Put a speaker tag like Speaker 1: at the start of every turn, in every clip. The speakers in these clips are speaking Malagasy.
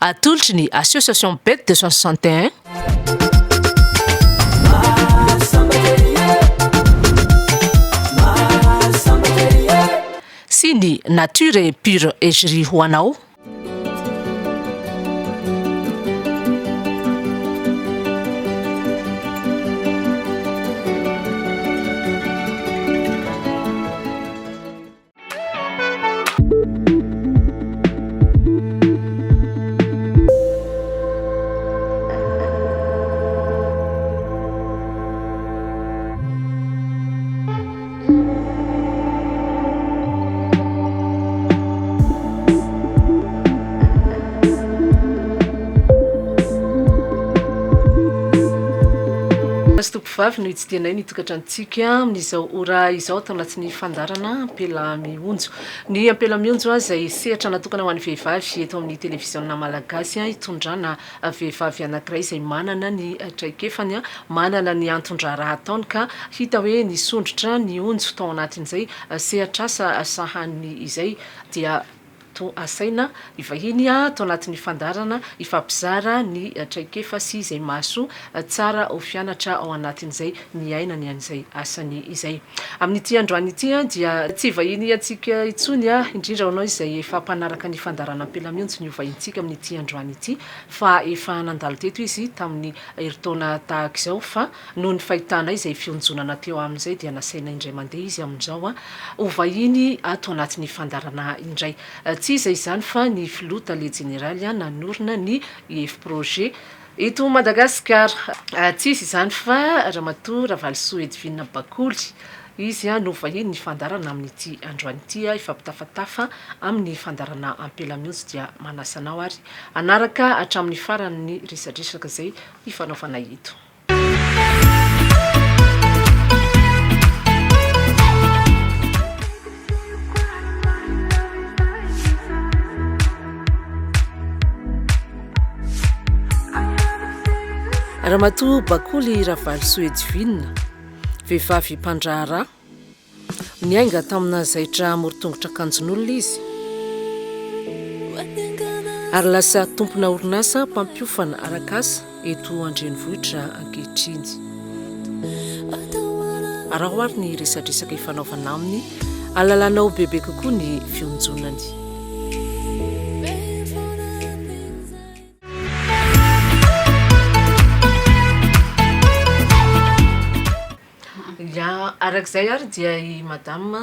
Speaker 1: atolotry ny association bête 261 sy ny nature et pure égérie ho anao. Vavy no itsidinay nitokatrantsika amin'izao ora izao tao anatin'ny fandarana ampela mionjo. Ny ampela mionjo izay sehatra natokana ho an'ny vehivavy eto amin'ny televiziona malagasy hitondrana vehivavy anankiray izay manana ny traikefany, manana ny antondraha ataony ka hita hoe nisondrotra ny onjo tao anatin'izay sehatra asa sahany izay dia asaina ivahiny tao anatin'ny fandarana ifampizara ny traikefa sy izay maso tsara ho fianatra ao anatin'izay ny ainany an'izay asany izay. Amin'ity androany ity dia tsy vahiny atsika itsony indrindra hoanao izay efa mpanaraka ny fandarana ampelamionjo ny hovahintsika amin'ity androany ity fa efa nandalo teto izy tamin'ny heritaona tahak'izao fa noho ny fahitana izay fionjonana teo amin'izay dia nasaina indray mandeha izy amin'izao hovahiny ato anatin'ny fandarana indray. Tsy izay izany fa ny filota le generaly nanorina ny IF projet eto Madagasikara. Tsy izy izany fa Ramatoa Ravalosoa Edvina Bakoly izy no vahiny ny fandarana amin'ity androany ity ifampitafatafa amin'ny fandarana ampelamionjo dia manasanao ary anaraka hatramin'ny farany resadresaka izay ifanaovana eto. Ramatoa Bakoly Ravalosoa Edvina, vehivavy mpandraharaha, niainga tamina zaitra morotongotra akanjon'olona izy ary lasa tompona orinasa mpampiofana arak'asa eto andrenivohitra ankehitriny. Araho ary ny resadresaka ifanaovana aminy alalanao bebe kokoa ny fionjonany. Arak'izay ary dia i madame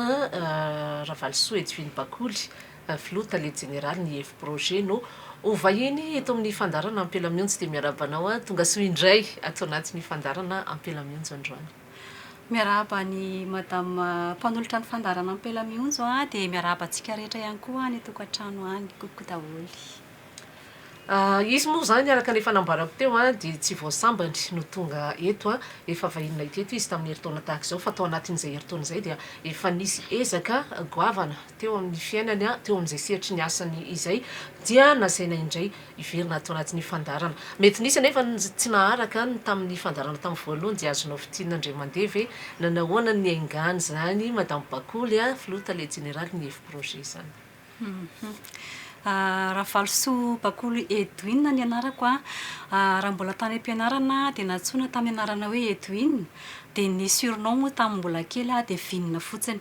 Speaker 1: Ravalosoa Edvina Bakoly, filota le generaly ny IF projet no hovahiny eto amin'ny fandarana ampelamionjo dia miarabanao tonga soa indray ato anatin'ny fandarana ampelamionjo androany.
Speaker 2: Miaraba ny madame mpanolotra ny fandarana ampelamionjo dia miaraba antsika rehetra ihany koa ny tokantrano any kokoa daholo.
Speaker 1: Izy moa zany araka ny fanambarako teo dia tsy voasambany no tonga eto efa vahinina teto izy tamin'ny heritaona tahak'izao fa tao anatin'izay heritaona izay dia efa nisy ezaka goavana teo amin'ny fiainany teo amin'izay sehatry ny asany izay dia nasaina indray iverina atao anatin'ny fandarana. Mety nisy anefa tsy naharaka tamin'ny fandarana tamin'ny voalohany dia azonao fitinana indray mandeha ve nanahoana ny aingany zany madame Bakoly filota le generaly ny IF projet zany. Ravalosoa Bakoly Edvina ny anarako raha mbola tany am-pianarana dia natsoina tamin'ny anarana hoe Edvina dia ny surnom moa tamin'ny mbola kely dia Vinina fotsiny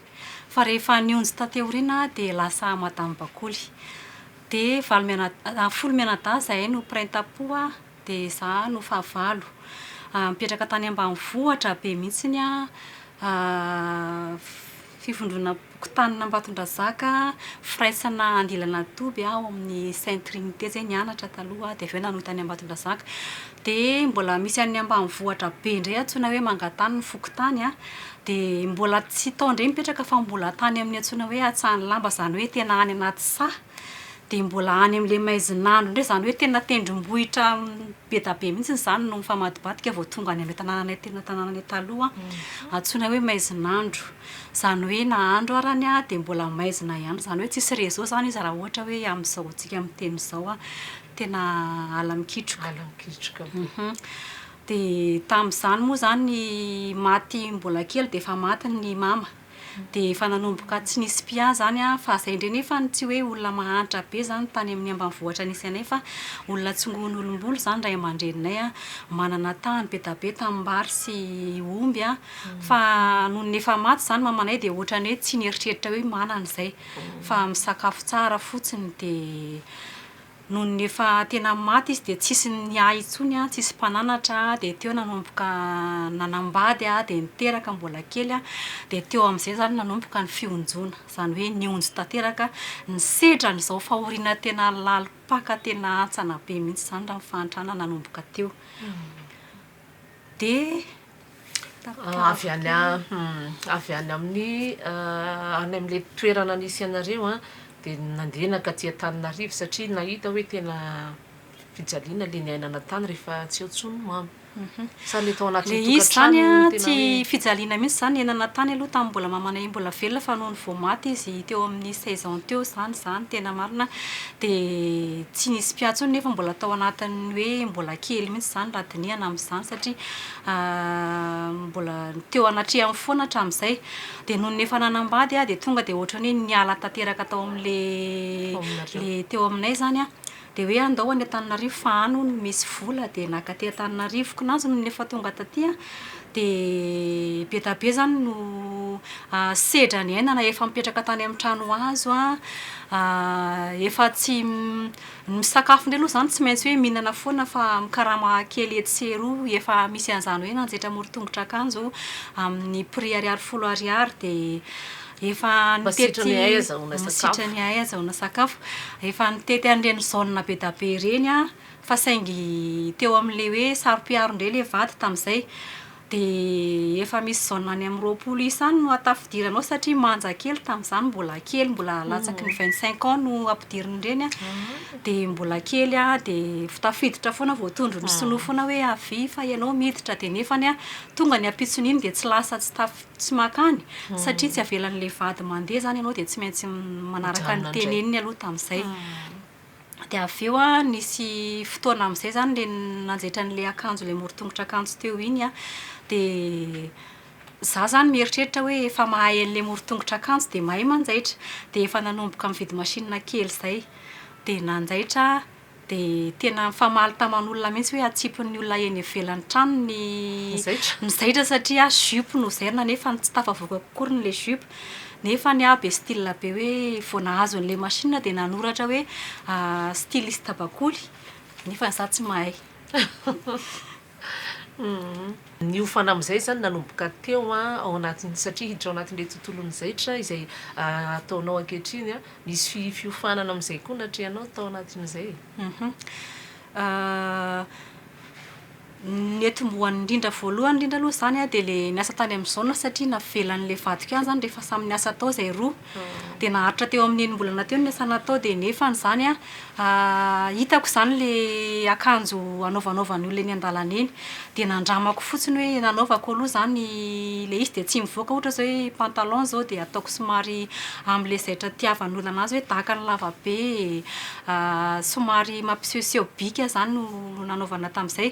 Speaker 1: fa rehefa nionjo tateoriana dia lasa madame Bakoly dia folo mianadahy zahay no printapo dia za no fahavalo mipetraka tany ambanivohitra be mihitsiny fifondrona bokotanina Ambatondrazaka firaisana Andilana Toby ao amin'ny Sainte Trinité zay nianatra taloha dia aveo nanohy tany Ambatondrazaka dia mbola misy any ambanivohitra be indray antsoina hoe Mangatany ny fokotany dia mbola tsy tao indray mipetraka fa mbola tany amin'ny antsoina hoe Antsahanilamba zany hoe tena any anaty saha dia mbola any amin'ilay maizinandro indray zany hoe tena tendrombohitra be da be mihitsy zany no mifamadibadika vao tonga any amin'ny tanànanay tena tanànanay taloha antsoina hoe maizinandro zany hoe nahandro arany dia mbola maizina ihany zany hoe tsisy réseau zany izy raha ohatra hoe amin'izao tsika miteny izao tena ala mikitroka. Dia tamin'izany moa zany maty mbola kely dia efa maty ny mama
Speaker 2: dia efa nanomboka tsy nisy pia zany a fa zay indray nefa tsy hoe olona mahantra be zany tany amin'ny ambanivohitra nisy anay fa olona tsongon'olombolo zany ray aman-dreninay a manana tany be da be tanimbary sy omby a fa noho ny efa maty zany mamanay dia ohatrany hoe tsy nieritreritra hoe manana izay fa misakafo tsara fotsiny dia noho ny efa tena maty izy dia tsisy niay intsony a tsisy mpananatra dia teo nanomboka nanambady a dia niteraka mbola kely a dia teo amin'izay zany nanomboka ny fionjona zany hoe nionjo tanteraka ny sedran'izao fahoriana tena lalipaka tena antsana be mihitsy zany raha mifahantrana nanomboka teo dia
Speaker 1: avy any amin'ny any amin'ilay toerana nisy anareo a dia nandehanaka aty Antananarivo satria nahita hoe tena fijaliana le niainana tany rehefa tsy eo intsony mamy sa le tao anaty
Speaker 2: le izy zany a tsy fijaliana mihitsy zany niainana tany aloha tamin'ny mbola mamanay mbola velona fa noho ny vao maty izy teo amin'ny 16 ans teo zany tena marina dia tsy nisy mpiantsony nefa mbola tao anatin'ny hoe mbola kely mihitsy zany raha dinihana amin'izany satria mbola teo anatrehany foana hatramin'izay dia noho ny efa nanambady a dia tonga dia ohatrany hoe niala tanteraka tao amin'le teo aminay zany a dia hoe andao any Antananarivo fa any hono misy vola dia naka aty Antananarivo kanazy noho ny efa tonga taty a dia be da be zany no sedra ny ainana efa mipetraka tany amin'ny trano hazo a efa tsy misakafo ndray aloha zany tsy maintsy hoe mihinana foana fa mikarama kely etseroa efa misy an'izany hoe nanjaitra moron-tongotra akanjo amin'ny prix ariary dia efa nitety masitrany ay azahoana sakafo efa nitety an'ireny zone be da be reny a fa saingy teo amin'le hoe saro-piaro indray le vady tamin'izay dia efa misy zone any amin'ny 20 isany no atafidiranao satria manja kely tamin'izany mbola latsaky ny 25 ans no ampidiriny ireny a dia mbola kely a dia tafiditra foana voatondro ny sonofona hoe avy fa ianao miditra dia nefany a tonga ny ampitsony iny dia tsy lasa tsy makany satria tsy avelan'le vady mandeha zany ianao dia tsy maintsy manaraka ny teneniny aloha tamin'izay dia avy eo a nisy fotoana amin'izay zany le nanjaitra n'le akanjo le moron-tongotra akanjo teo iny a dia za zany mieritreritra hoe efa mahay an'le moron-tongotra akanjo dia mahay manjaitra dia efa nanomboka mividy machine kely izay dia nanjaitra dia tena mifamaly taman'olona mihitsy hoe atsipon'ny olona eny ivelan'ny trano ny zaitra satria jupe no zairina nefa tsy tafavoaka kokory le jupe nefa ny aby style be hoe vao nahazo an'le machine dia nanoratra hoe styliste bakoly nefa za tsy mahay
Speaker 1: ny ofana amin'izay zany nanomboka teo ao anatin'ny satria hiditra ao anatin'ilay tontolon'ny zaitra izay ataonao ankehitriny a misy fiofanana amin'izay koa natrehanao tao anatin'izay
Speaker 2: ny etombohan'ny indrindra voalohany indrindra aloha zany a dia le niasa tany amin'ny zone satria navelan'le vadiko ihany zany rehefa samy niasa tao zay roa dia naharitra teo amin'ny enimbolana teo ny niasana tao dia nefany zany a hitako zany le akanjo anaovan'ny olona eny an-dalana eny dia nandramako fotsiny hoe nanaovako aloha zany le izy dia tsy mivoaka ohatra zao hoe pantalon zao dia ataoko somary amin'le zaitra tiavan'ny olona anazy hoe tahaka ny lavabe somary mampisehoseho bika zany no nanaovana tamin'izay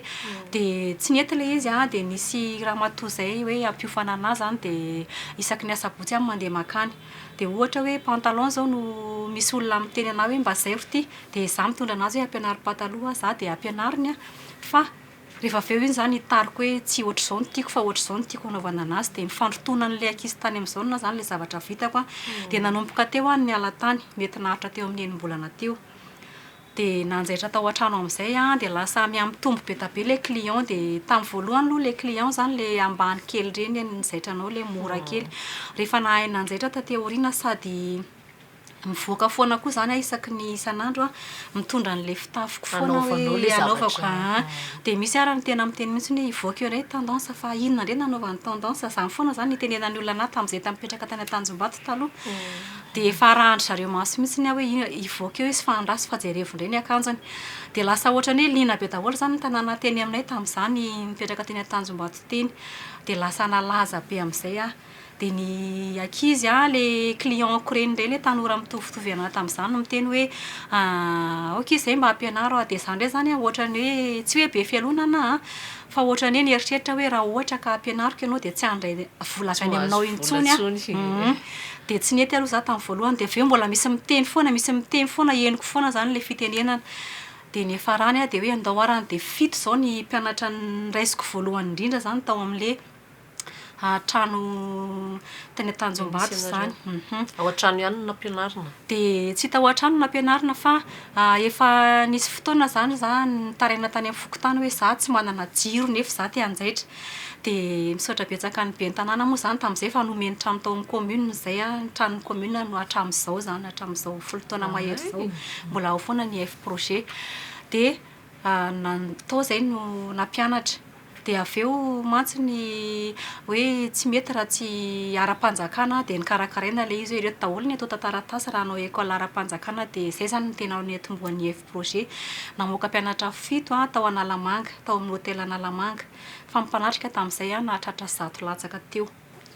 Speaker 2: dia tsy nety le izy dia nisy ramatoa zay hoe ampiofana anazy zany dia isaky ny asabotsy amin'ny mandeha makany dia ohatra hoe pantalon zao no misy olona miteny anah hoe mba zairo ity dia za mitondra anazy hoe ampianary pataloha za dia ampianariny fa rehefa avy eo iny zany hitariko hoe tsy ohatr'izao no tiako fa ohatr'izao no tiako anaovana anazy dia mifandrotona n'le ankizy tany amin'izao zany le zavatra vitako dia nanomboka teo ny ala tany mety naharitra teo amin'ny enimbolana teo dia nanjaitra tao an-trano amin'izay dia lasa miamitombo be da be le client dia tamin'ny voalohany aloha le client zany le ambany kely reny nizaitranao le mora kely rehefa nahay nanjaitra taty aoriana sady mivoaka foana koa zany isaky ny isan'andro mitondra n'le fitafiko foana hoe anaovako dia misy ara ny tena miteny mihitsy hoe ivoaka eo indray tendance fa inona indray nanaovany tendance zany foana zany nitenenan'ny olona anahy tamin'izay mipetraka tany Tanjombato taloha dia efa arahandry zareo maso mihitsy ny hoe ivoaka eo izy fa andraso fa jerevo indray ny akanjony dia lasa ohatrany hoe lina be daholo zany ny tanàna teny aminay tamin'izany mipetraka teny Tanjombato teny dia lasa nalaza be amin'izay dia ny ankizy le clientko reny indray le tanora mitovitovy anao tamin'izany miteny hoe ok izay mba hampianaro dia izany indray zany ohatra ny hoe tsy hoe be fialonana fa ohatra ny hoe nieritreritra hoe raha ohatra ka hampianariko ianao dia tsy handray vola avy any aminao intsony dia tsy nety aloha za tamin'ny voalohany dia avy eo mbola misy miteny foana henoko foana zany le fitenenana dia ny farany dia hoe andao arany dia 7 zao ny mpianatra niraisiko voalohany indrindra zany tao amin'le trano teny Tanjombato zany
Speaker 1: ao an-trano ihany no nampianarina
Speaker 2: dia tsy tao an-trano nampianarina fa efa nisy fotoana zany za nitaraina tany amin'ny fokotany hoe za tsy manana jiro nefa za te hanjaitra dia misaotra betsaka ny be ny tanàna moa zany tamin'izay fa nomeny trano tao amin'ny commune zay ny tranon'ny commune no hatramin'izao zany hatramin'izao folo taona mahery zao mbola ao foana ny F projet dia natao zay no nampianatra dia avy eo mantsy ny hoe tsy mety raha tsy ara-panjakana dia nikarakaraina le izy hoe ireto daholo ny atao tantaratasy raha anao école ara-panjakana dia izay zany no tena netomboan'ny F projet namoaka mpianatra 7 tao Analamanga tao amin'ny hôtel Analamanga fa mipanatrika tamin'izay nahatratra 100 latsaka teo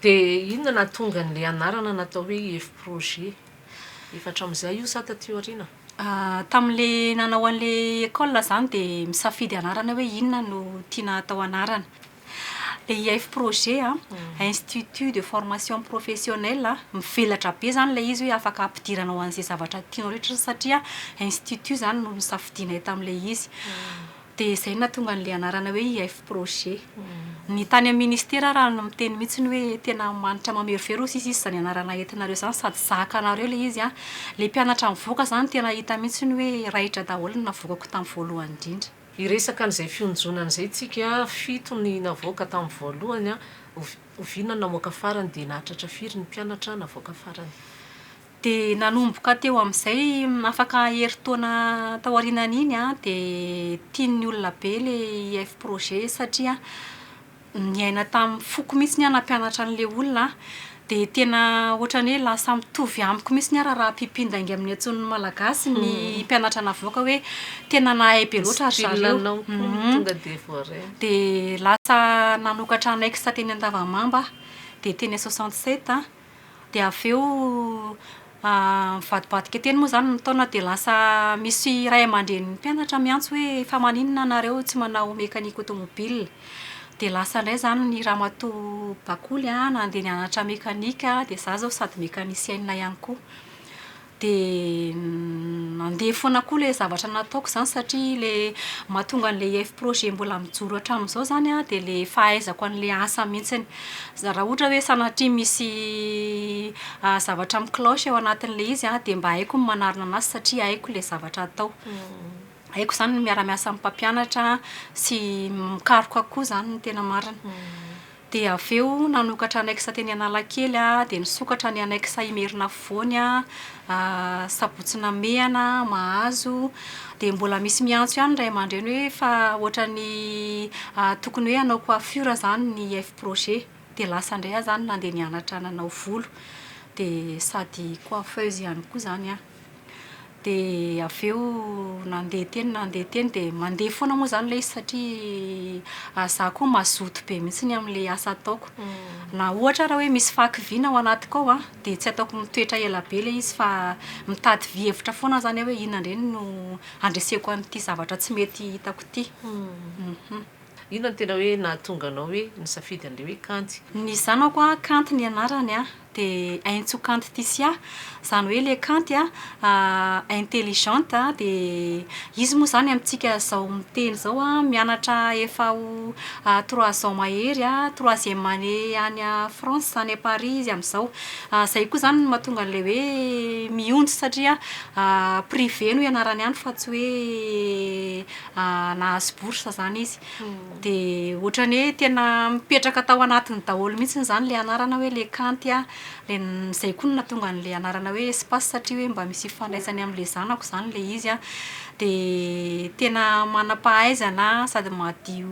Speaker 1: dia inona nahatonga n'le anarana natao hoe F projet efa hatramin'izay io sa taty aoriana
Speaker 2: tamin'le nanao an'le école zany dia misafidy anarana hoe inona no tiana atao anarana le IF projet institut de formation professionnelle mivelatra be zany le izy hoe afaka ampidiranao an'izay zavatra tianao rehetra satria institut zany no nisafidinay tamin'le izy dia izay nahatonga an'le anarana hoe IF projet ny tany amin'ny ministera raha no miteny mihitsy hoe tena manitra mamerovero izy zany anarana entinareo zany sady zakanareo le izy le mpianatra mivoaka zany tena hita mihitsy hoe raitra daholo no navokako tamin'ny voalohany indrindra
Speaker 1: iresaka an'izay fionjonana izay tsika 7 ny navoaka tamin'ny voalohany oviana namoaka farany dia nahatratra firy ny mpianatra navoaka farany
Speaker 2: dia nanomboka teo amin'izay afaka herintaona tao aorianan'iny dia tian'ny olona be le IF projet satria niaina tamin'ny foko mihitsy ny nampianatra an'le olona dia tena ohatrany hoe lasa mitovy amiko mihitsy ny raha mpipindaingy amin'ny antson'ny malagasy ny mpianatra navoaka hoe tena nahay be loatra
Speaker 1: zareo tonga dia voaray
Speaker 2: dia lasa nanokatra anaiky teny Andavamamba dia teny 67 dia avy eo mivadibadika teny moa zany ny taona dia lasa misy ray aman-dren'ny mpianatra miantso hoe fa maninona nareo tsy manao mekanika automobile dia lasa indray zany ny ramatoa Bakoly nandeha nianatra mekanika dia za zao sady mekanisiana ihany koa dia nandeha foana koa le zavatra nataoko zany satria le mahatonga an'le IF projet mbola mijoro hatramin'izao zany dia le fahaizako an'le asa mihitsiny raha ohatra hoe sanatria misy zavatra mikloche ao anatin'le izy dia mba haiko ny manarina anazy satria haiko le zavatra atao haiko zany ny miara-miasa amin'ny mpampianatra sy mikaroka koa zany ny tena marina dia avy eo nanokatra anaiky teny Analakely dia nisokatra ny anaiky Imerina Fovoany Sabotsina Mehana Mahazo dia mbola misy miantso ihany ray aman-dreny hoe fa ohatrany tokony hoe hanao coiffure zany ny F projet dia lasa indray zany nandeha nianatra nanao volo dia sady coiffeuse ihany koa zany dia avy eo nandeha teny dia mandeha foana moa zany le izy satria za koa mazoto be mihitsy ny amin'le asa ataoko na ohatra raha hoe misy fakiviana ao anatiko ao dia tsy ataoko mitoetra ela be le izy fa mitady vihevitra foana zany hoe inona indreny no andreseko an'ity zavatra tsy mety hitako ity
Speaker 1: inona tena hoe nahatonga anao hoe nisafidy an'le hoe kanty
Speaker 2: ny zanako kanty ny anarany dia Aintso Kanty Tisia zany hoe le kanty intelligente dia izy moa zany amintsika zao miteny zao mianatra efa 3 ans mahery 3e année any France any Paris izy amin'izao zay koa zany mahatonga an'le hoe mionjy satria privé no ianarany ihany fa tsy hoe nahazo bourse zany izy dia ohatrany hoe tena mipetraka tao anatiny daholo mihitsy zany le anarana hoe le kanty zay koa no nahatonga an'le anarana hoe espace satria hoe mba misy fandraisany amin'le zanako zany le izy dia tena manam-pahaizana sady madio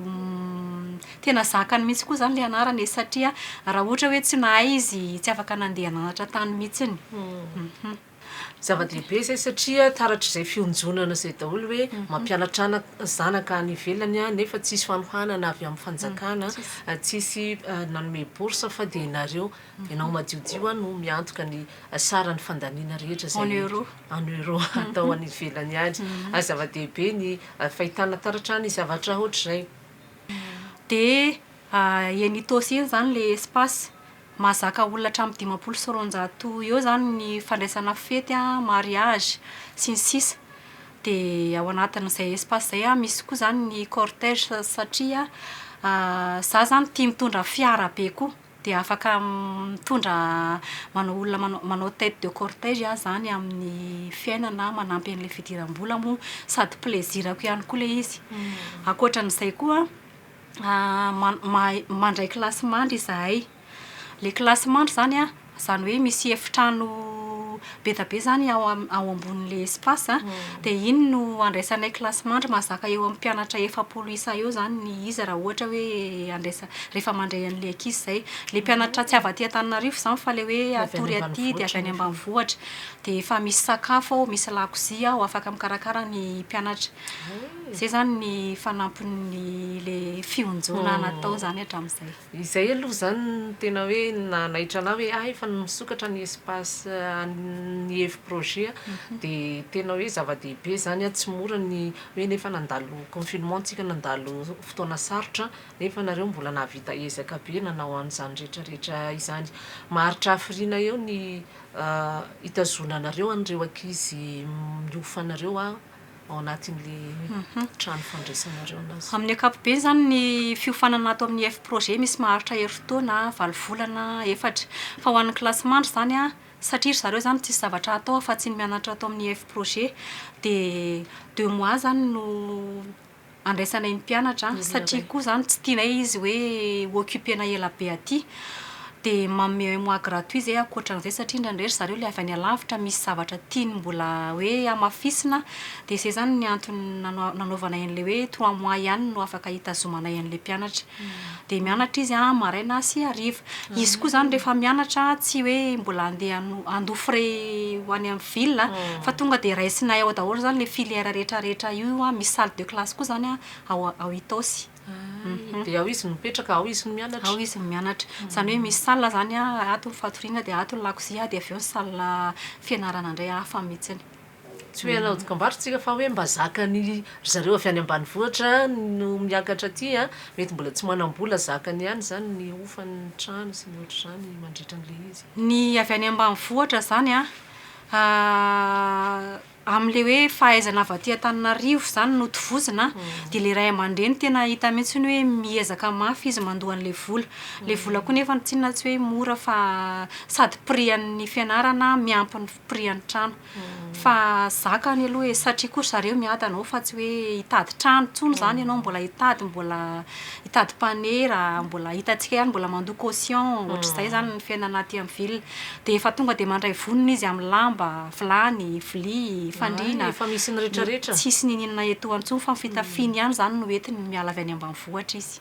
Speaker 2: tena zakany mihitsy koa zany le anarana satria raha ohatra hoe tsy nahay izy tsy afaka nandeha nanatra tany mihitsiny
Speaker 1: zava-dehibe zay satria taratr'izay fionjonana zay daholo hoe mampianatra zanaka any ivelany a nefa tsisy fanohanana avy amin'ny fanjakana tsisy nanome bourse fa dia nareo ianao madiodio no miantoka ny sarany fandaniana rehetra zay en euro atao any ivelany any zava-dehibe ny fahitana taratra ny zavatra ohatr'izay
Speaker 2: dia enitosy iny zany le espace mazaka olona hatramin'ny 500 eo zany ny fandraisana fety mariage sy ny sisa dia ao anatin'izay espace zay misy koa zany ny cortège satria za zany tia mitondra fiara be koa dia afaka mitondra manao olona manao tête de cortège zany amin'ny fiainana manampy an'ilay fidiram-bola moa sady plaisirako ihany koa le izy ankoatran'izay koa mandray classe mandry izahay le classe mandry zany zany hoe misy efitrano betabe zany ao ambonin'le espace dia iny no andraisanay classe mandry mazaka eo amin'ny mpianatra 700 isa eo zany ny izy raha ohatra hoe andraisa rehefa mandray an'le ankizy zay le mpianatra tsy avy aty Antananarivo zany fa le hoe atory aty dia avy any ambanivohitra dia efa misy sakafo ao misy lakozia ao afaka mikarakara ny mpianatra zay zany ny fanampin'ny le fionjona natao zany hatramin'izay
Speaker 1: izay aloha zany tena hoe nanaitra na hoe efa misokatra ny espace ny efi projet dia tena hoe zava-dehibe zany tsy mora ny hoe nefa nandalo confinement tsika nandalo fotoana sarotra nefa nareo mbola nahavita ezaka be nanao an'izany rehetrarehetra izany maharitra hafiriana eo ny hitazonanareo an'ireo ankizy miofanareo ao anatin'le trano fandraisanareo anazy
Speaker 2: amin'ny ankapobeny zany ny fiofanana ato amin'ny efi projet misy maharitra herintaona 7 volana 4 fa ho an'ny classe mandry zany satria zareo zany tsisy zavatra atao fa tsy ny mianatra atao amin'ny efi projet dia 2 mois zany no andraisanay ny mpianatra satria koa zany tsy tianay izy hoe occupena ela be aty dia manome mois gratuit zay ankoatran'izay satria indraindretra zareo le avy any alavitra misy zavatra tiany mbola hoe amafisina dia zay zany ny antony nanaovanay an'le hoe 3 mois ihany no afaka hitazomanay an'le mpianatra dia mianatra izy maraina sy hariva izy koa zany rehefa mianatra tsy hoe mbola andeha andofray ho any amin'ny ville fa tonga dia raisinay ao daholo zany le filière rehetrarehetra io misy salle de classe koa zany ao Itosy
Speaker 1: dia ao izy mipetraka ao izy mianatra
Speaker 2: ao izy mianatra zany hoe misy salle zany ato ny fatoriana dia ato ny lakozia dia avy eo ny salle fianarana indray hafa mihitsiny
Speaker 1: tsy hoe anao dokam-barotsika fa hoe mba zakany zareo avy any ambanivohitra no miakatra aty mety mbola tsy manam-bola zakany ihany zany ny ofan'ny trano sy ny ohatra zany mandritra an'le izy
Speaker 2: ny avy any ambanivohitra zany amin'le hoe fahaizana avy aty Antananarivo zany no tovozina dia le ray aman-dreny tena hita mihitsy ny hoe miezaka mafy izy mandoa an'le vola koa nefa tsy inona tsy hoe mora fa sady prix-an'ny fianarana miampy ny prix-an'ny trano fa zakany aloha satria koa zareo miady anao fa tsy hoe hitady trano tsony zany ianao mbola hitady panera mbola hitantsika ihany mbola mandoa caution ohatr'izay zany ny fiainana aty amin'ny ville dia efa tonga dia mandray vonona izy amin'ny lamba vilany vilia fandriana
Speaker 1: efa misy ny rehetrarehetra
Speaker 2: tsisy ninina eto antsony fa mifitafiny ihany zany no entiny miala avy any ambanivohitra izy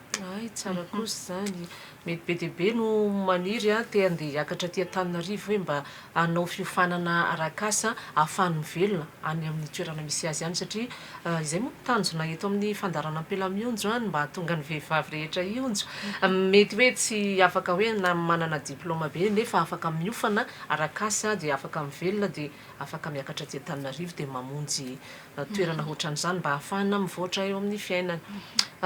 Speaker 1: tsara kosa zany mety be dia be no maniry te andeha hiakatra aty Antananarivo hoe mba hanao fiofanana arak'asa ahafahany mivelona any amin'ny toerana misy azy ihany satria izay moa tanjona eto amin'ny fandarana ampela-mionjo mba hahatonga ny vehivavy rehetra ionjo mety hoe tsy afaka hoe na manana diplôma be nefa afaka miofana arak'asa dia afaka mivelona dia afaka miakatra aty Antananarivo dia mamonjy toerana ohatran'izany mba ahafahana mivoatra eo amin'ny fiainana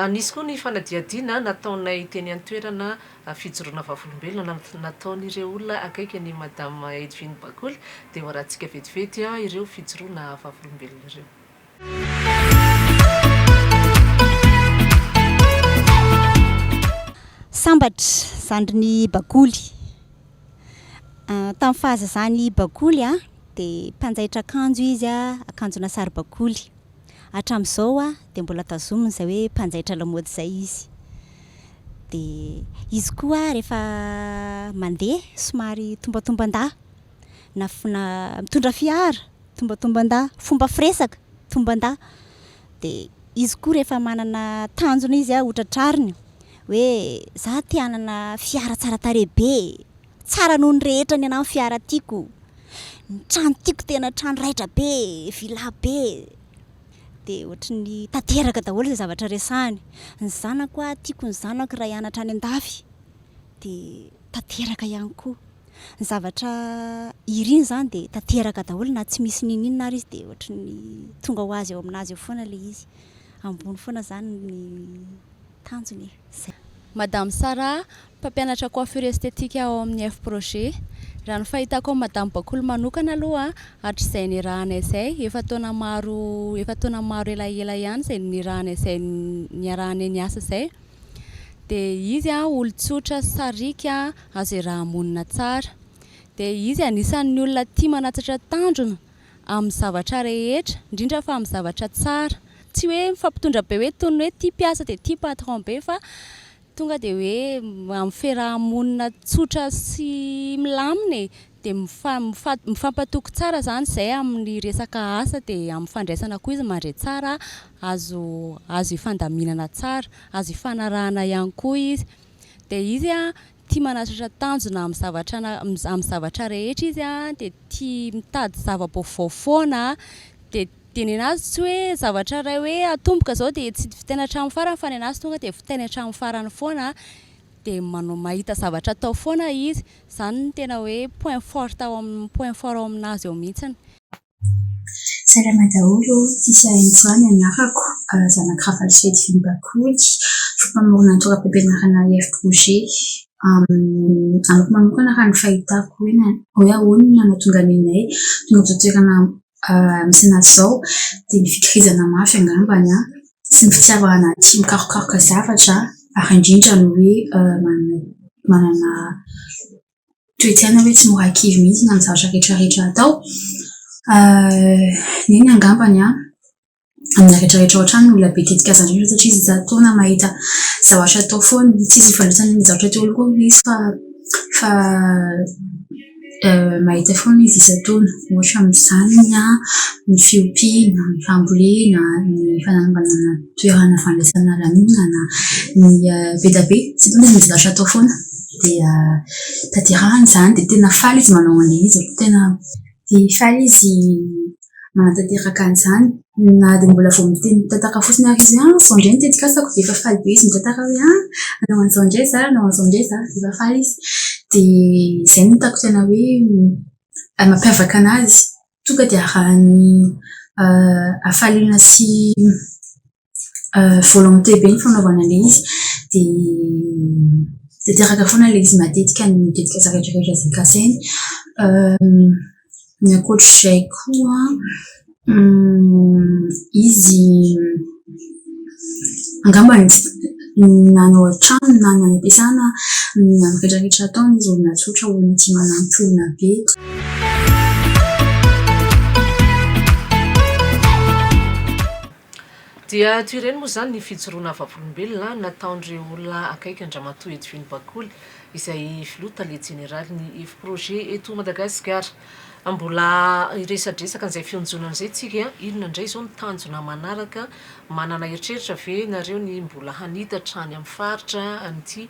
Speaker 1: nisy koa ny fanadiadiana nataonay teny an-toerana fijoroana vavolombelona nataon'ireo olona akaiky ny madame Edwine Bakoly dia ho rahantsika vetivety ireo fijoroana vavolombelona ireo
Speaker 3: sambatra zandriny Bakoly tamin'ny fahazazany Bakoly dia mpanjaitra akanjo izy akanjona sary Bakoly hatramin'izao dia mbola tazominy izay hoe mpanjaitra lamaody izay izy dia izy koa rehefa mandeha somary tombatomban-dahy na mitondra fiara tombatomban-dahy fomba firesaka tomban-dahy dia izy koa rehefa manana tanjona izy hotratrariny hoe za te hanana fiara tsara tarehy be tsara noho ny rehetra ny anahy fiara tiako ny trano tiako tena trano raitra be villa be dia ohatrany tanteraka daholo izay zavatra resahany. Ny zanako tiako ny zanako raha hianatra any an-dafy dia tanteraka ihany koa. Ny zavatra iriny zany dia tanteraka daholo na tsy misy ninina ary izy dia ohatrany tonga ho azy eo aminazy eo foana ilay izy. Ambony foana zany ny tanjony.
Speaker 4: Madame Sara, mpampianatra coiffure esthétique ao amin'ny F projet. Raha ny fahitako Madame Bakolo manokana aloha hatrizay nirahanay izay efa taona maro elaela ihany izay nirahanay izay niarahanay niasa izay. Dia izy olon-tsotra sarika azo iaraha-monina tsara. Dia izy anisan'ny olona tia manatsatra tanjona amin'ny zavatra rehetra, indrindra fa amin'ny zavatra tsara. Tsy hoe mifampitondra be hoe toy ny hoe tia piasa dia tia patron be fa tonga dia hoe amin'ny fiaraha-monina tsotra sy milamina dia mifampatoko tsara zany izay amin'ny resaka asa dia amin'ny fandraisana koa izy mandray tsara, azo ifandaminana tsara, azo ifanarahana ihany koa izy. Dia izy tia manatratra tanjona amin'ny zavatra rehetra izy dia tia mitady zava-baovao foana. Dia teny anazy tsy hoe zavatra ray hoe atomboka zao dia tsy vitaina hatramin'ny farany fa ny anazy tonga dia vitaina hatramin'ny farany foana dia mahita zavatra atao foana izy. Zany ny tena hoe point fort ao aminazy eo mihitsiny.
Speaker 5: Salama daholo, Tisia Antoine anarako, zanaka Rafalsety Vimbakoly, mpamorona ny toeram-pampianarana F projet. Anako manokana raha ny fahitako hoe ahoana no nahatonga nenay tonga toerana misy zao dia ny fikirizana mafy angambany sy ny fitiavana tia mikarokaroka zavatra ary indrindra ny hoe manana toe-tsaina hoe tsy mora kivy mihitsy na ny zavatra rehetrarehetra atao. Neny angambany amin'ny rehetrarehetra ohatrany ny olona be tetika azy indrindra satria izy taona mahita zavatra atao foana tsy izy falotsany ny zavatra atao koa izy fa mahita foana izy isan-taona ohatra amin'izany ny fiompiana, ny fambolena, ny fanambanana toerana fandraisana lanonana, ny be da be tsy taona izy zavatra atao foana dia tanterahany izany dia tena faly izy manao an'ilay izy tena dia faly izy manatanteraka an'izany na dia mbola vao miteny mitantara fotsiny ary izy sao indray ny tetika asako dia efa faly be izy mitantara hoe nanao an'izao indray za dia efa faly izy. Dia izay no hitako tena hoe mampiavaka anazy tonga dia arahany hafaliana sy volonté be ny fanaovana an'ilay izy dia teraka foana ilay izy matetika zarehetrarehetra izay kasainy. Ny ankoatr'izay koa izy angambany nanao trano na ny ampiasana ny rehetrarehetra ataony izy olona tsotra olona tia manampy olona be.
Speaker 1: Dia toy ireny moa zany ny fijoroana vavolombelona nataon'ireo olona akaiky Andramatoa Edwin Bakoly izay filota le général ny F projet eto Madagasikara. Mbola iresadresaka an'izay fionjonana izay tsika inona indray izao ny tanjona manaraka manana eritreritra ve nareo ny mbola hanitatra any amin'ny faritra an'ity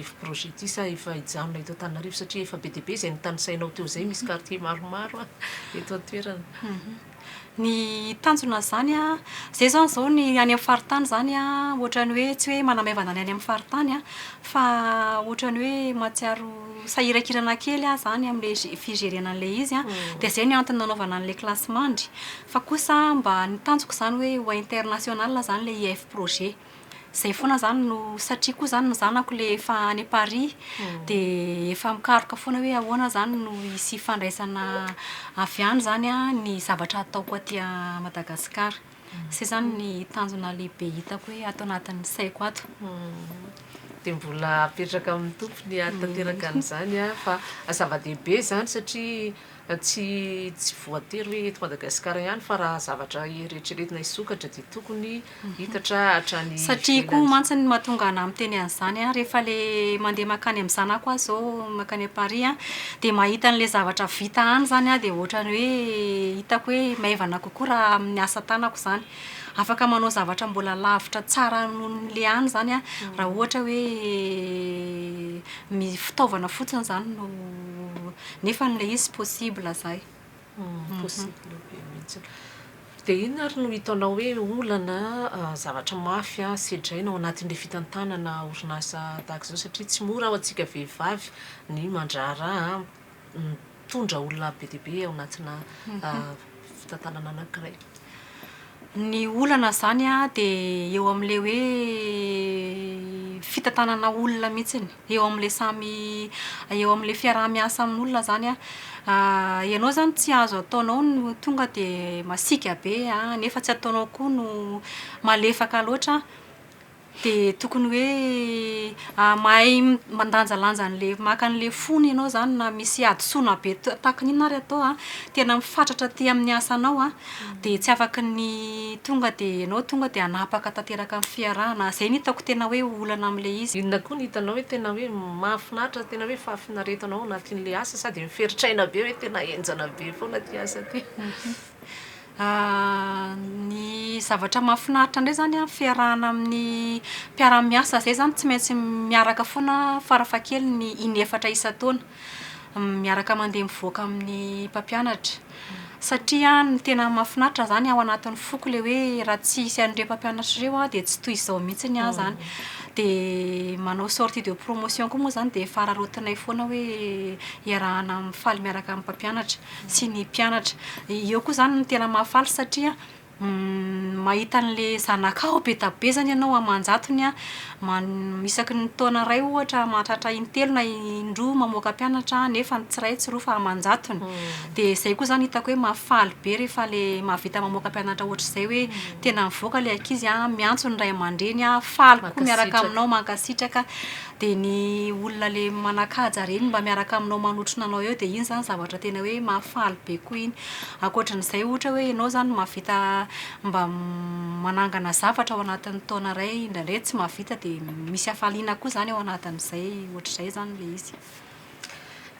Speaker 1: F projet ity sa efa hijanona eto Antananarivo satria efa be dia be izay ny tanisainao teo izay misy quartier maromaro eto an-toerana.
Speaker 2: Ny tanjona zany zay zany zao ny any amin'ny faritany zany ohatrany hoe tsy hoe manamaivana ny any amin'ny faritany fa ohatrany hoe matsiaro sahirakirana kely zany amin'ilay figeriana an'ilay izy dia zay ny antony nanaovana an'ilay classement fa kosa mba ny tanjoko zany hoe ho international zany ilay F projet. Zay foana zany no satria koa zany ny zanako le efa any Paris dia efa mikaroka foana hoe ahoana zany no hisy fandraisana avy any zany ny zavatra ataoko aty Madagasikara. Zay zany ny tanjona lehibe hitako hoe ato anatin'ny saiko ato.
Speaker 1: Dia mbola apetraka amin'ny tompony tanteraka an'izany fa zava-dehibe zany satria tsy voatery hoe eto Madagasikara ihany fa raha zavatra eritreretina hisokatra dia tokony hitatra hatrany
Speaker 2: satria koa mantsy ny mahatonga ana miteny an'izany rehefa le mandeha makany amin'ny zanako zao makany Paris dia mahita an'ilay zavatra vita any zany dia ohatrany hoe hitako hoe maivana kokoa raha amin'ny asa tanako zany afaka manao zavatra mbola lavitra tsara non'le any zany a raha ohatra hoe fitaovana fotsiny zany no nefa n'le izy possible zay
Speaker 1: possible be mihitsy. Dia inona ary no hitanao hoe olana zavatra mafy sedraina ao anatin'le fitantanana orinasa tahaka izao satria tsy mora ao antsika vehivavy ny mandraharaha mitondra olona be dia be ao anatina fitantanana anankiray.
Speaker 2: Ny olana zany a dia eo amin'le hoe fitantanana olona mihitsiny, eo amin'le fiaraha-miasa amin'olona zany a ianao zany tsy azo ataonao no tonga dia masika be nefa tsy ataonao koa no malefaka loatra dia tokony hoe mahay mandanjalanja an'le maka an'le fony ianao zany na misy adisoana be tahaka n'inona ary atao tena mifatratra aty amin'ny asanao dia tsy afaka ny tonga dia ianao tonga dia hanapaka tanteraka amin'ny fiarahana. Zay ny hitako tena hoe olana amin'le izy.
Speaker 1: Inona koa ny hitanao hoe tena hoe mahafinaritra tena hoe fahafinaretanao anatin'le asa sady miferitraina be hoe tena enjana be foana ty asa ty.
Speaker 2: Ny zavatra mahafinaritra indray zany fiarahana amin'ny mpiara-miasa zay zany tsy maintsy miaraka foana farafakely ny inefatra isan-taona miaraka mandeha mivoaka amin'ny mpampianatra satria ny tena mahafinaritra zany ao anatin'ny foko le hoe raha tsy hisy an'ireo mpampianatra ireo dia tsy toy izao mihitsiny zany dia manao sortie de promotion koa moa zany dia fararotinay foana hoe iarahana mifaly miaraka amin'ny mpampianatra sy ny mpianatra. Eo koa zany ny tena mahafaly satria mahita an'le zanakao be tabe zany ianao amanjatony isaky ny taona ray ohatra mahatratra intelo na indroa mamoaka mpianatra nefa tsy ray tsy roa fa amanjatony dia izay koa zany hitako hoe mahafaly be rehefa le mahavita mamoaka mpianatra ohatr'izay hoe tena mivoaka le ankizy miantso ny ray aman-dreny faly koa miaraka aminao mankasitraka dia ny olona le manakaja reny mba miaraka aminao manotrona anao eo dia iny zany zavatra tena hoe mahafaly be koa iny. Ankoatran'izay ohatra hoe ianao zany mahavita mba manangana zavatra ao anatin'ny taona ray indraindray tsy mahavita dia misy hafaliana koa zany ao anatin'izay ohatr'izay zany le izy.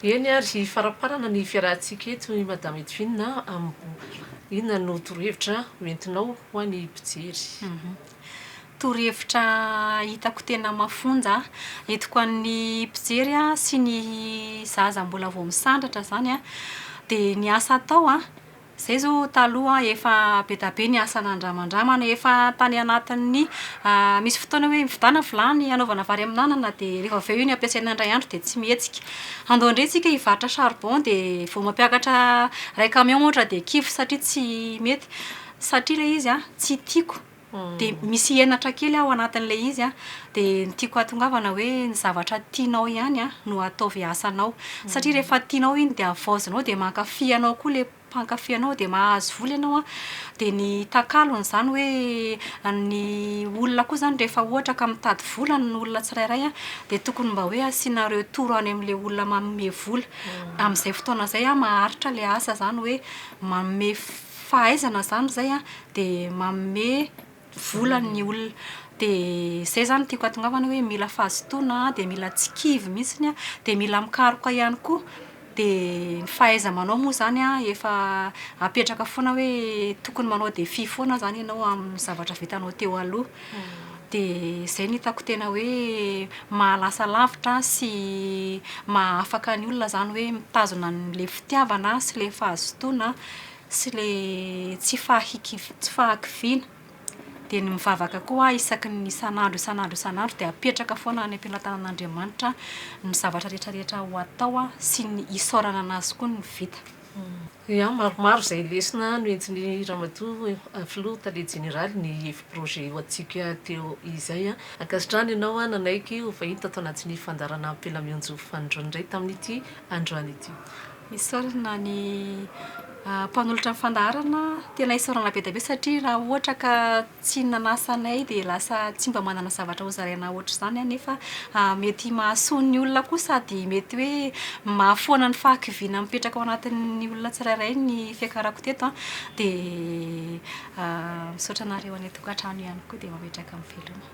Speaker 1: Eny ary faraparana ny fiarahantsika eto Madame Edwina, inona no torohevitra hoentinao ho an'ny mpijery?
Speaker 2: Torohevitra hitako tena mafonja entiko an'ny mpijery sy ny zaza mbola vao misandratra zany dia ny asa atao zay zao taloha efa be da be ny asa nandramandramana efa tany anatin'ny misy fotoana hoe mividana vilany anaovana vary amin'anana dia rehefa avy eo iny ampiasaina indray andro dia tsy mihetsika. Andao indray tsika hivarotra charbon dia vao mampiakatra ray camion ohatra dia kifo satria tsy mety satria le izy tsy tiako dia misy henatra kely ao anatin'le izy dia ny tiako atongavana hoe ny zavatra tianao ihany no ataovy asanao satria rehefa tianao iny dia avaozinao dia mankafy anao koa le mpankafy anao dia mahazo vola ianao dia ny takalony zany hoe ny olona koa zany rehefa ohatra ka mitady vola ny olona tsirairay dia tokony mba hoe asiana retour any amin'le olona manome vola amin'izay fotoana zay maharitra le asa zany hoe manome fahaizana zany zay dia manome vola ny olona dia zay zany tiako atongavana hoe mila fahazotoana dia mila tsikivy mihitsiny dia mila mikaroka ihany koa dia ny fahaiza-manao moa zany efa apetraka foana hoe tokony manao défi foana zany ianao amin'ny zavatra vitanao teo aloha dia zay ny hitako tena hoe mahalasa lavitra sy mahafaka ny olona zany hoe mitazona n'le fitiavana sy le fahazotoana sy le tsy fahakiviana dia ny mivavaka koa isaky ny isan'andro dia apetraka foana any am-pilatanan'Andriamanitra ny zavatra rehetrarehetra ho atao sy ny isaorana anazy koa ny vita.
Speaker 1: Maromaro izay lesona no entin'ny ramatoa filoha tale jeneraly ny efi-projet ho antsika teo izay ankasitrany ianao nanaiky ho vahiny tato anatin'ny fandarana am-pilamionjo fanindroany indray tamin'ity androany ity.
Speaker 2: Isaorana ny mpanolotra ny fandaharana tena isaorana be dia be satria raha ohatra ka tsy nanasanay dia lasa tsy mba manana zavatra hozaraina ohatra izany nefa mety mahasoa ny olona koa sady mety hoe mahafoana ny fahakiviana mipetraka ao anatin'ny olona tsirairay ny fiakarako teto dia misaotra anareo any tokantrano ihany koa dia mametraka amin'ny veloma.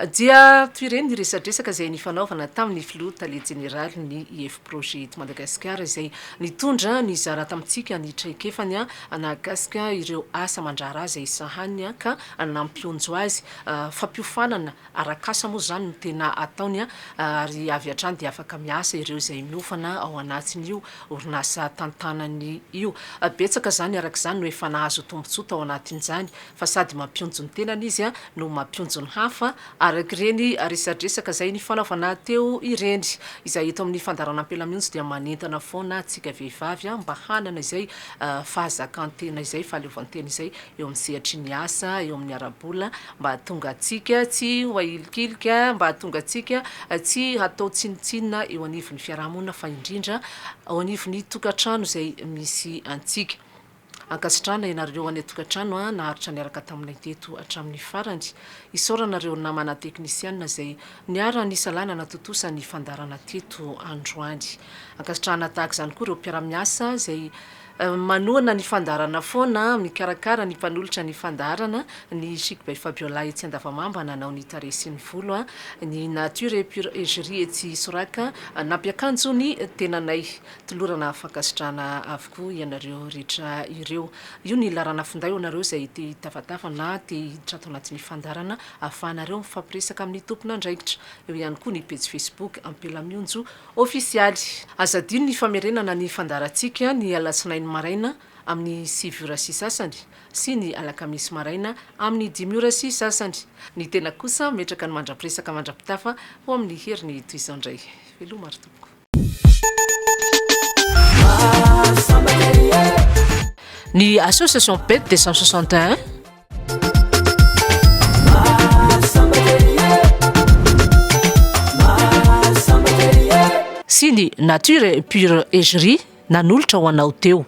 Speaker 1: dia toy ireny ny resadresaka izay nifanaovana tamin'ny filoha tale général ny IF projet eto Madagasikara izay nitondra ny zara tamintsika ny traikefany anagasika ireo asa mandrara azy isahany ka nampionjo azy fampiofanana arakasa moa zany no tena ataony ary avy hatrany dia afaka miasa ireo izay miofana ao anatin'io orinasa tantanany io betsaka zany arak'izany no efa nahazo tombontsoa ao anatin'izany fa sady mampionjo ny tenany izy no mampionjo ny hafa araky reny resadresaka zay ny fanaovana teo ireny izay eto amin'ny fandarana ampelamionjo dia manentana foana atsika vehivavy mba hanana izay fahazakantena izay fahaleovantena izay eo amin'ny sehatra ny asa eo amin'ny arabola mba tonga atsika tsy ho ailikilika mba tonga atsika tsy hatao tsinitsinina eo anivon'ny fiarahamonina fa indrindra ao anivon'ny tokantrano izay misy antsika ankasitrana ianareo any tokantrano naharitra niaraka taminay teto hatramin'ny farany isaoranareo namana teknisianina izay niara nisalana natotosa ny fandarana teto androany ankasitrana tahaka izany koa ireo mpiara-miasa izay manoana ny fandarana foana mikarakara ny mpanolotra ny fandarana ny Chikbay Fabiola etsy Andavamamba nanao ny taresin'ny volo ny nature pure égérie etsy Soraka nampiakanjo ny tenanay tolorana afakasitrana avokoa ianareo rehetra ireo io ny larana finday anareo izay te tafatafana te hiditra ato anatin'ny fandarana ahafahanareo mifampiresaka amin'ny tompona andraikitra eo ihany koa ny page Facebook Ampelamionjo officialy azadino ny famerenana ny fandarantsika ny alatsinainy maraina amin'ny 7h06 sasany sy ny alakamisy maraina amin'ny 10h06 sasany ny tena kosa metraka ny mandrapiresaka mandrapitafa ho amin'ny heriny toizandray veloma artoko ny association PET 261 sy ny nature pure égérie nanolotra ho anao teo